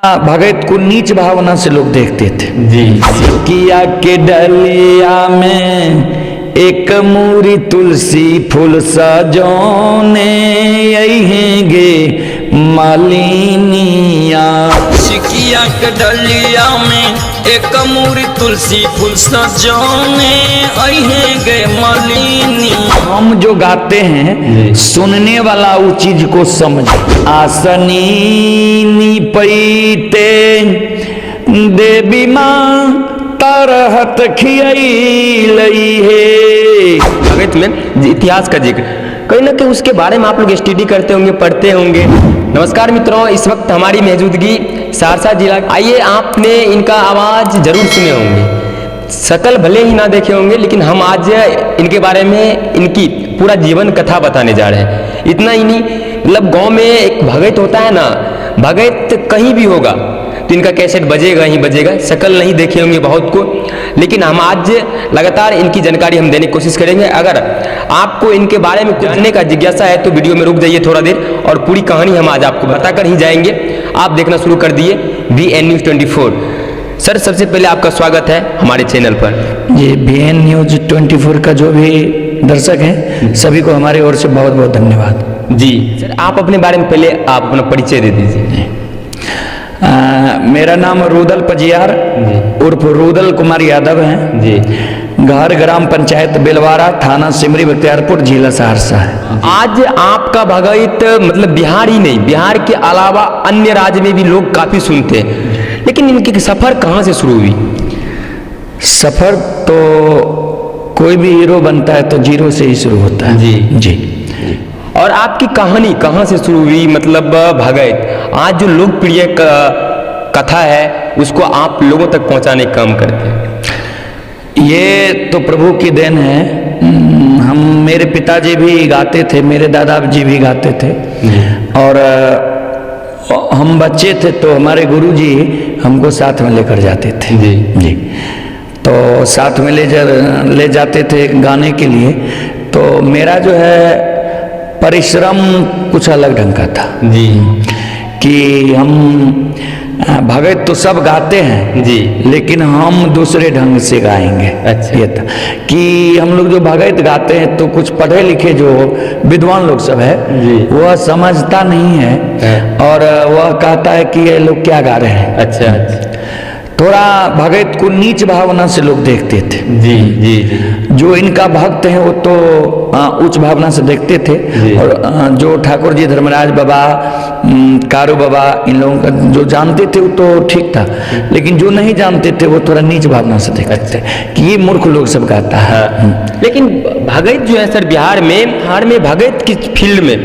भगत को नीच भावना से लोग देखते थे जी। किया के डलिया में एक मूरी तुलसी फूल सजोने अहेंगे मालिनिया। सिकिया के डलिया में एक मूरी तुलसी फूल सजोने अहेंगे मालिनी। हम जो गाते हैं सुनने वाला उस चीज को समझ। आसनी पैते देवी माँ तरहत खियाई है। भगत में इतिहास का जिक्र कहीं ना कहीं उसके बारे में आप लोग स्टडी करते होंगे, पढ़ते होंगे। नमस्कार मित्रों, इस वक्त हमारी मौजूदगी सहरसा जिला। आइए, आपने इनका आवाज़ जरूर सुने होंगे, शकल भले ही ना देखे होंगे, लेकिन हम आज इनके बारे में इनकी पूरा जीवन कथा बताने जा रहे हैं। इतना ही नहीं, मतलब गांव में एक भगत होता है ना, भगत कहीं भी होगा तो इनका कैसेट बजेगा ही बजेगा। शकल नहीं देखे होंगे बहुत को, लेकिन हम आज लगातार इनकी जानकारी हम देने की कोशिश करेंगे। अगर आपको इनके बारे में जानने का जिज्ञासा है तो वीडियो में रुक जाइए थोड़ा देर, और पूरी कहानी हम आज आपको बताकर ही जाएंगे। आप देखना शुरू कर दिए VN News 24। सर, सबसे पहले आपका स्वागत है हमारे चैनल पर। ये VN News 24 का जो भी दर्शक हैं सभी को हमारी ओर से बहुत बहुत धन्यवाद जी। सर, आप अपने बारे में पहले आप अपना परिचय दे दीजिए। मेरा नाम रुदल पजियार उर्फ रुदल कुमार यादव है जी। घर ग्राम पंचायत बेलवारा, थाना सिमरी बख्तियारपुर, जिला सहरसा है। आज आपका भगत मतलब बिहार ही नहीं, बिहार के अलावा अन्य राज्य में भी लोग काफी सुनते हैं, लेकिन इनकी सफर कहाँ से शुरू हुई? सफर तो कोई भी हीरो बनता है तो जीरो से ही शुरू होता है। जी जी। और आपकी कहानी कहाँ से शुरू हुई? मतलब भगत आज जो लोकप्रिय कथा है उसको आप लोगों तक पहुंचाने का काम करते हैं। ये तो प्रभु की देन है। हम मेरे पिताजी भी गाते थे, मेरे दादाजी भी गाते थे, और हम बच्चे थे तो हमारे गुरुजी हमको साथ में लेकर जाते थे। जी जी। तो साथ में ले जाते थे गाने के लिए। तो मेरा जो है परिश्रम कुछ अलग ढंग का था जी, कि हम भगत तो सब गाते हैं जी, लेकिन हम दूसरे ढंग से गाएंगे। अच्छा। ये था कि हम लोग जो भगत गाते हैं तो कुछ पढ़े लिखे जो विद्वान लोग सब है वह समझता नहीं है, और वह कहता है कि ये लोग क्या गा रहे हैं। अच्छा। थोड़ा भगत को नीच भावना से लोग देखते थे। जी जी जी। जो इनका भक्त है वो तो उच्च भावना से देखते थे, और जो ठाकुर जी, धर्मराज बाबा, कारू बाबा, इन लोगों का जो जानते थे वो तो ठीक था, लेकिन जो नहीं जानते थे वो थोड़ा नीच भावना से देखते थे कि ये मूर्ख लोग सब गाता है। लेकिन भगत जो है सर, बिहार में भगत की फील्ड में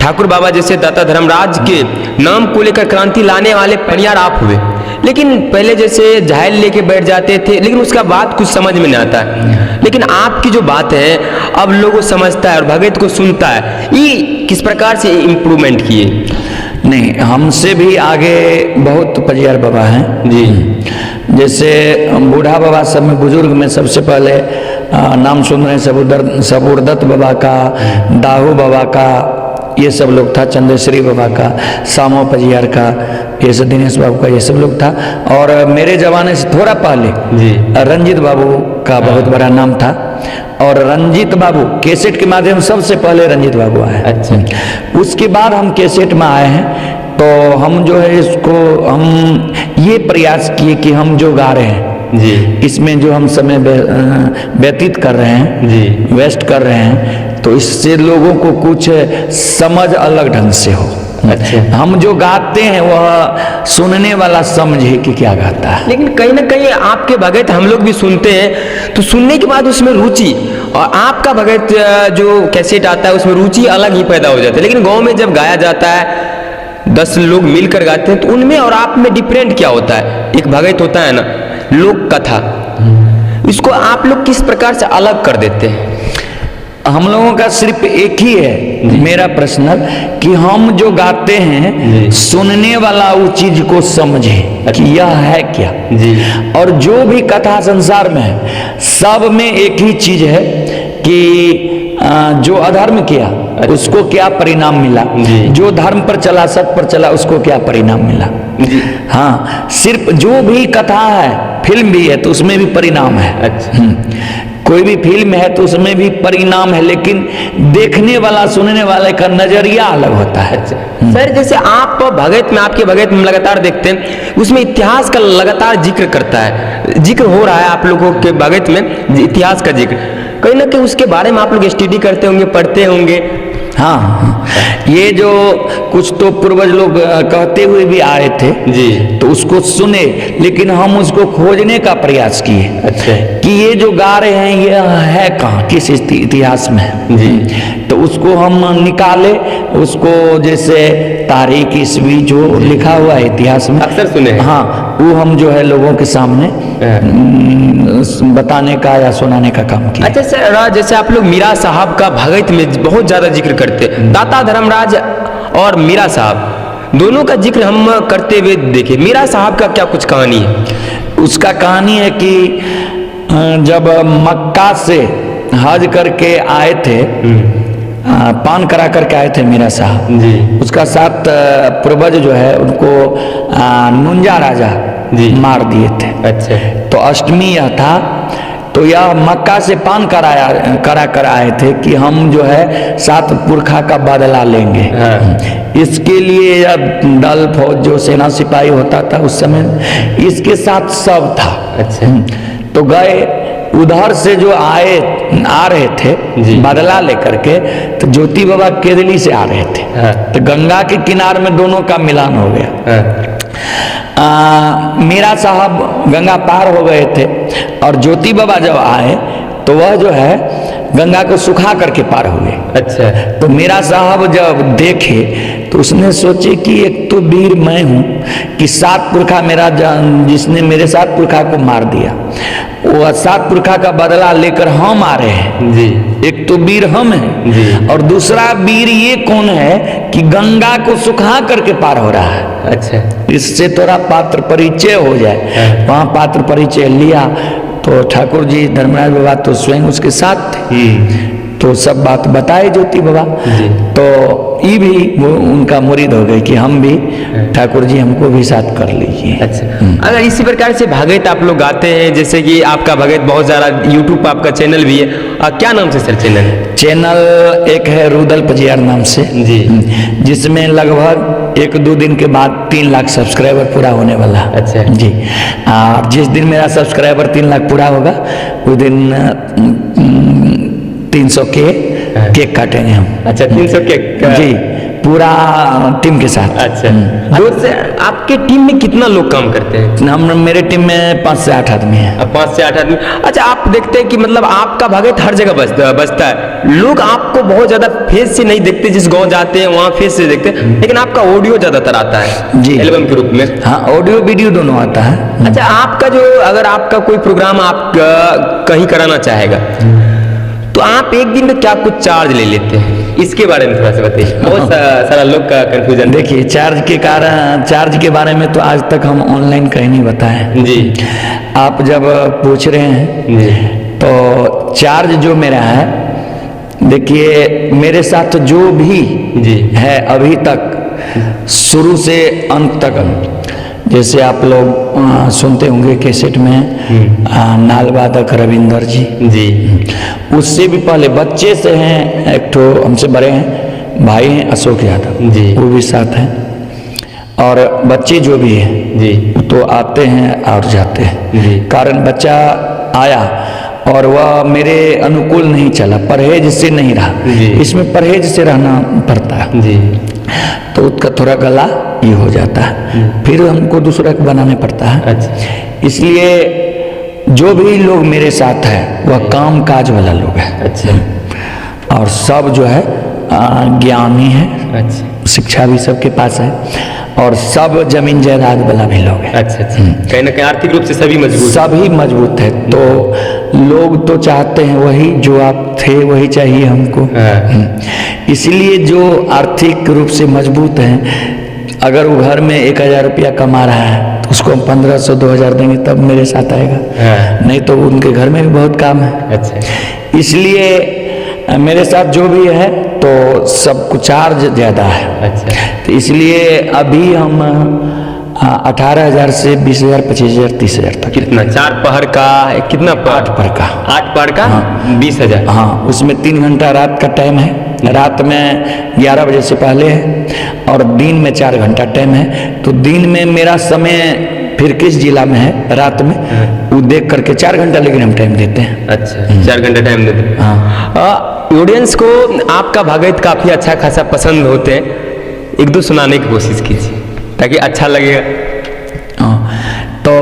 ठाकुर बाबा जैसे दाता धर्मराज के नाम को लेकर क्रांति लाने वाले पनियार आप हुए, लेकिन पहले जैसे झायल लेके बैठ जाते थे, लेकिन उसका बात कुछ समझ में नहीं आता है। लेकिन आपकी जो बात है अब लोगों समझता है और भगत को सुनता है। ये किस प्रकार से इम्प्रूवमेंट किए? नहीं, हमसे भी आगे बहुत पजियार बाबा हैं जी। जैसे बूढ़ा बाबा सब में, बुजुर्ग में सबसे पहले नाम सुन रहे हैं सबुरदत्त बाबा का, दाहू बाबा का, ये सब लोग था, चंद्रश्री बाबा का, सामो पजियार का, ये सब दिनेश बाबू का, ये सब लोग था। और मेरे जमाने से थोड़ा पहले रंजीत बाबू का बहुत बड़ा नाम था, और रंजीत बाबू कैसेट के माध्यम सबसे पहले रंजीत बाबू आए। अच्छा। उसके बाद हम कैसेट में आए हैं, तो हम जो है इसको हम ये प्रयास किए कि हम जो गा रहे हैं जी, इसमें जो हम समय व्यतीत कर रहे हैं जी, वेस्ट कर रहे हैं, तो इससे लोगों को कुछ समझ अलग ढंग से हो। अच्छा। हम जो गाते हैं वह सुनने वाला समझे कि क्या गाता है। लेकिन कहीं ना कहीं आपके भगत हम लोग भी सुनते हैं तो सुनने के बाद उसमें रुचि, और आपका भगत जो कैसेट आता है उसमें रुचि अलग ही पैदा हो जाती है। लेकिन गांव में जब गाया जाता है 10 लोग मिलकर गाते हैं तो उनमें और आप में डिफरेंट क्या होता है? एक भगत होता है ना लोक कथा, इसको आप लोग किस प्रकार से अलग कर देते हैं? हम लोगों का सिर्फ एक ही है मेरा प्रश्न, कि हम जो गाते हैं सुनने वाला उस चीज को समझे कि यह है क्या। जी। और जो भी कथा संसार में है सब में एक ही चीज है कि जो अधर्म किया उसको क्या परिणाम मिला, जी। जो धर्म पर चला, सत्य पर चला, उसको क्या परिणाम मिला। जी। हाँ, सिर्फ जो भी कथा है, फिल्म भी है तो उसमें भी परिणाम है। अच्छा। कोई भी फिल्म है तो उसमें भी परिणाम है, लेकिन देखने वाला, सुनने वाले का नजरिया अलग होता है। अच्छा सर, जैसे आप भगत में, आपके भगत में लगातार देखते हैं, उसमें इतिहास का लगातार जिक्र करता है, जिक्र हो रहा है आप लोगों के भगत में इतिहास का जिक्र, कहीं ना कहीं उसके बारे में आप लोग स्टडी करते होंगे, पढ़ते होंगे। हाँ, ये जो कुछ तो पूर्वज लोग कहते हुए भी आए थे जी। तो उसको सुने, लेकिन हम उसको खोजने का प्रयास किए। अच्छा। कि ये जो गा रहे हैं ये है कहाँ, किस इतिहास में। जी। तो उसको हम निकाले, उसको जैसे तारीख ईस्वी जो लिखा हुआ है इतिहास में, अक्सर सुने हैं। हाँ, वो हम जो है लोगों के सामने बताने का या सुनाने का काम किया। अच्छा सर, जैसे आप लोग मीरा साहब का भगत में बहुत ज्यादा जिक्र करते, दाता धर्मराज और मीरा साहब दोनों का जिक्र हम करते हुए देखे। मीरा साहब का क्या कुछ कहानी है? उसका कहानी है कि जब मक्का से हज करके आए थे, पान करा करके आए थे मीरा साहब जी। उसका साथ पूर्वज जो है उनको नुंजा राजा जी। मार दिए थे। अच्छा। तो अष्टमी यह था, तो यह मक्का से पान करा कर आए थे कि हम जो है 7 पुरखा का बदला लेंगे। हाँ। इसके लिए अब दल फौज जो सेना सिपाही होता था उस समय, इसके साथ सब था। अच्छा। तो गए, उधर से जो आ रहे थे जी। बदला लेकर के, तो ज्योति बाबा केरली से आ रहे थे। हाँ। तो गंगा के किनारे में दोनों का मिलान हो गया। हाँ। मीरा साहब गंगा पार हो गए थे और ज्योति बाबा जब आए तो वह जो है गंगा को सुखा करके पार हुए। अच्छा। तो मीरा साहब जब देखे तो उसने सोचे कि एक तो वीर मैं हूँ कि 7 पुरखा जिसने मेरे 7 पुरखा को मार दिया, वो 7 पुरखा का बदला लेकर हम आ रहे हैं। जी। एक तो वीर हम हैं जी। और दूसरा वीर ये कौन है कि गंगा को सुखा करके पार हो रहा है। अच्छा। इससे थोड़ा पात्र परिचय हो जाए। वहाँ पात्र परिचय लिया तो ठाकुर जी धर्मराज बाबा तो स्वयं उसके साथ थे। तो सब बात बताए ज्योति बाबा। जी। तो ये भी वो उनका मुरीद हो गए कि हम भी ठाकुर जी हमको भी साथ कर लीजिए। अच्छा। अगर इसी प्रकार से भगत आप लोग गाते हैं, जैसे कि आपका भगत बहुत ज़्यादा, यूट्यूब पर आपका चैनल भी है, क्या नाम से सर चैनल? चैनल एक है रुदल पजियार नाम से जी। जिसमें लगभग 1-2 दिन के बाद 3 लाख सब्सक्राइबर पूरा होने वाला। अच्छा। जी। और जिस दिन मेरा सब्सक्राइबर 3 लाख पूरा होगा उस दिन 300 के केक काटेंगे हम। अच्छा, 300 केक? जी, पूरा टीम के साथ। अच्छा। आपके टीम में कितना लोग काम करते हैं? हम मेरे टीम में 5 से 8 आदमी हैं। अब 5 से 8 आदमी। अच्छा, आप देखते हैं कि मतलब आपका भगत हर जगह बजता है, लोग आपको बहुत ज्यादा फेस से नहीं देखते, जिस गांव जाते हैं वहाँ फेस से देखते हैं, लेकिन आपका ऑडियो ज्यादातर आता है जी, एल्बम के रूप में। हाँ, ऑडियो वीडियो दोनों आता है। अच्छा, आपका जो, अगर आपका कोई प्रोग्राम आप कहीं कराना चाहेगा तो आप एक दिन में क्या कुछ चार्ज ले लेते हैं, इसके बारे में थोड़ा सा बताइए। बहुत सारा लोग का कंफ्यूजन। देखिए, चार्ज के बारे में तो आज तक हम ऑनलाइन कहीं नहीं बताए जी। आप जब पूछ रहे हैं जी। तो चार्ज जो मेरा है, देखिए मेरे साथ जो भी जी है अभी तक शुरू से अंत तक, जैसे आप लोग सुनते होंगे कैसेट में नाल वादक रविंदर जी, उससे भी पहले बच्चे से हैं, एक तो हमसे बड़े हैं भाई हैं अशोक यादव जी, वो भी साथ हैं, और बच्चे जो भी हैं जी तो आते हैं और जाते हैं जी। कारण बच्चा आया और वह मेरे अनुकूल नहीं चला, परहेज से नहीं रहा, इसमें परहेज से रहना पड़ता है जी, तो उसका थोड़ा गला ये हो जाता है, फिर हमको दूसरा को बनाना पड़ता है। अच्छा। इसलिए जो भी लोग मेरे साथ है वह काम काज वाला लोग है। अच्छा। और सब जो है ज्ञानी है। अच्छा। शिक्षा भी सबके पास है और सब जमीन जायदाद वाला भी लोग है। अच्छा अच्छा। कहीं ना कहीं आर्थिक रूप से सभी मजबूत है। तो लोग तो चाहते हैं वही जो आप थे वही चाहिए हमको। इसलिए जो आर्थिक रूप से मजबूत हैं, अगर वो घर में 1000 रुपया कमा रहा है तो उसको हम 1500-2000 देंगे तब मेरे साथ आएगा, नहीं तो उनके घर में भी बहुत काम है। अच्छा। इसलिए मेरे साथ जो भी है तो सबको चार्ज ज़्यादा है। अच्छा। तो इसलिए अभी हम 18,000 से 20,000, 25,000, 30,000 तक। कितना 4 पहर का कितना 8 पर का। 8 पहर का हाँ। 20,000। हाँ, उसमें 3 घंटा रात का टाइम है, रात में 11 बजे से पहले है, और दिन में 4 घंटा टाइम है। तो दिन में मेरा समय फिर किस जिला में है, रात में वो देख करके 4 घंटा लेकिन हम टाइम देते हैं। अच्छा, 4 घंटे टाइम देते हैं। हाँ। ऑडियंस को आपका भगत काफी अच्छा खासा पसंद होते हैं, 1-2 सुनाने की कोशिश कीजिए ताकि अच्छा लगेगा। तो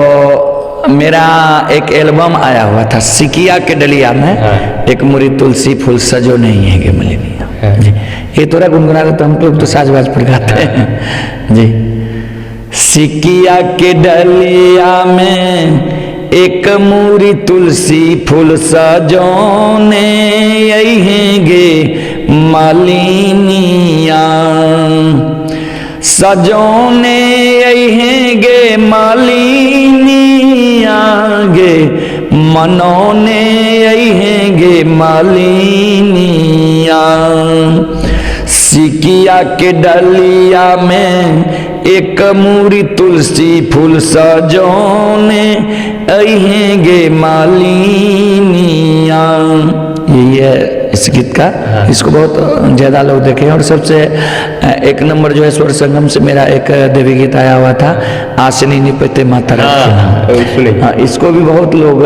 मेरा एक एल्बम आया हुआ था, सिकिया के डलिया में। हाँ। एक मुरी तुलसी फूल सजो नहीं है गे मलिनिया। हाँ। जी, ये तोरा गुनगुना रहे तो हम लोग तो साज-बाज पर गाते हैं। जी, सिकिया के डलिया में एक मुरी तुलसी फूल सजोने गे मालिनिया, सजोने गे मालिनिया गे, मनोने गे मालिनिया। सिकिया के डलिया में एक मुरी तुलसी फूल सजोने गे मालिनिया। यही है इस गीत का। इसको बहुत ज़्यादा लोग देखे हैं। और सबसे एक नंबर जो है स्वर संगम से मेरा एक देवी गीत आया हुआ था, आसनी निपते माता सुने। हाँ, इसको भी बहुत लोग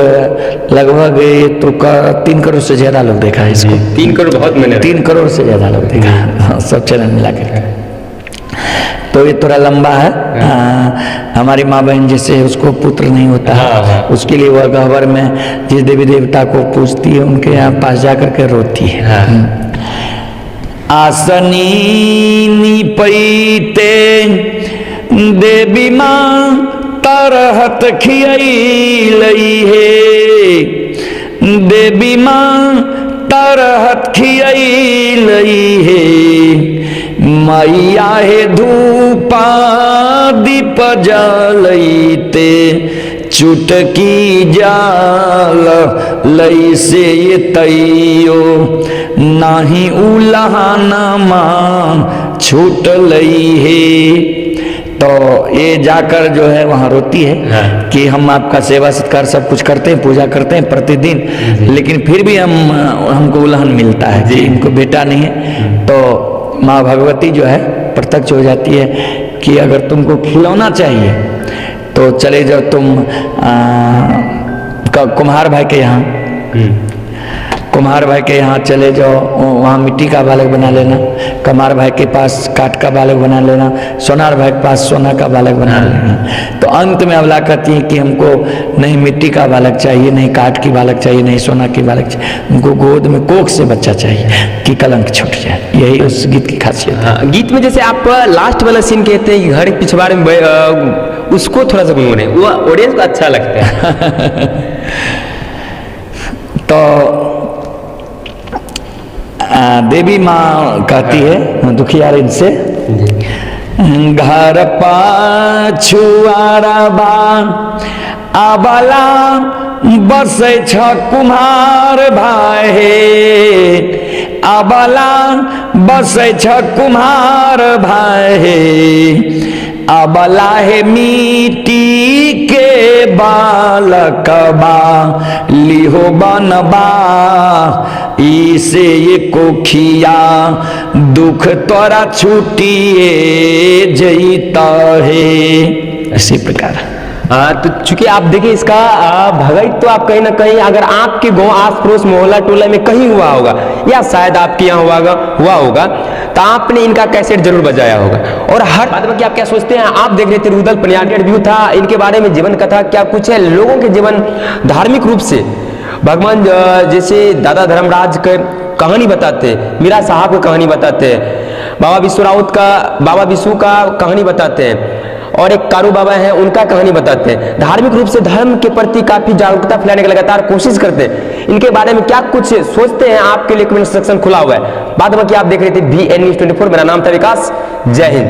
लगभग ये तो 3 करोड़ से ज़्यादा लोग देखा है इसको। 3 करोड़ बहुत मैंने 3 करोड़ से ज़्यादा लोग देखा है, सब चैनल मिला के। तो ये थोड़ा लंबा है। हमारी माँ बहन जैसे उसको पुत्र नहीं होता है, उसके लिए वह गह्वर में जिस देवी देवता को पूजती है उनके यहाँ पास जा करके रोती है। आसनी निपैते देवी माँ तरहत खियलई है, देवी माँ तरहत खियलई है। मैया हे धूपा दीप जलैते चुटकी जाल लई से ये तैयो नाही उलहाना मां छूट लई है। तो ये जाकर जो है वहाँ रोती है। हाँ। कि हम आपका सेवा सत्कार सब कुछ करते हैं, पूजा करते हैं प्रतिदिन, लेकिन फिर भी हमको उल्लंघन मिलता है कि इनको बेटा नहीं है। तो माँ भगवती जो है प्रत्यक्ष हो जाती है कि अगर तुमको खिलौना चाहिए तो चले जाओ तुम कुम्हार भाई के यहाँ, कुम्हार भाई के यहाँ चले जाओ, वहाँ मिट्टी का बालक बना लेना। कुम्हार भाई के पास काठ का बालक बना लेना, सोनार भाई के पास सोना का बालक बना लेना। तो अंत में अवला कहती है कि हमको नहीं मिट्टी का बालक चाहिए, नहीं काठ की बालक चाहिए, नहीं सोना की बालक चाहिए, उनको गोद में कोख से बच्चा चाहिए कि कलंक छूट जाए। यही उस गीत की खासियत है। हाँ, गीत में जैसे आप लास्ट वाला सीन कहते हैं कि घर के पिछवाड़े में उसको थोड़ा सा गुनगुने, वो ऑडियंस को अच्छा लगता है। तो देवी माँ कहती है दुखियारिन से, घर पाछुआरा बा आबला बसे छ कुम्हार भाई, आबला बसे छ कुम्हार भाई। अबला है मिट्टी के बालकबा लिहो बनबा, इसे ये कोखिया दुख तोरा छूटिए जईता है। इसी प्रकार तो चूंकि आप देखिए इसका भगत तो आप कहीं ना कहीं अगर आपके गांव आस पड़ोस मोहल्ला टोला में कहीं हुआ होगा या शायद आपके यहाँ हुआ होगा तो आपने इनका कैसेट जरूर बजाया होगा। और हर बात में आप क्या सोचते हैं, आप देख रहे थे रुदल पनियाटी रिव्यू था, इनके बारे में जीवन कथा क्या कुछ है, लोगों के जीवन धार्मिक रूप से भगवान जैसे दादा धर्मराज के कहानी बताते, मीरा साहब की कहानी बताते, बाबा विश्व राउत का बाबा विशु का कहानी बताते हैं, और एक कारू बाबा हैं उनका कहानी बताते हैं। धार्मिक रूप से धर्म के प्रति काफी जागरूकता फैलाने की लगातार कोशिश करते हैं। इनके बारे में क्या कुछ सोचते हैं, आपके लिए कमेंट सेक्शन खुला हुआ है। बाद में आप देख रहे थे BN News 24। मेरा नाम था विकास। जय हिंद।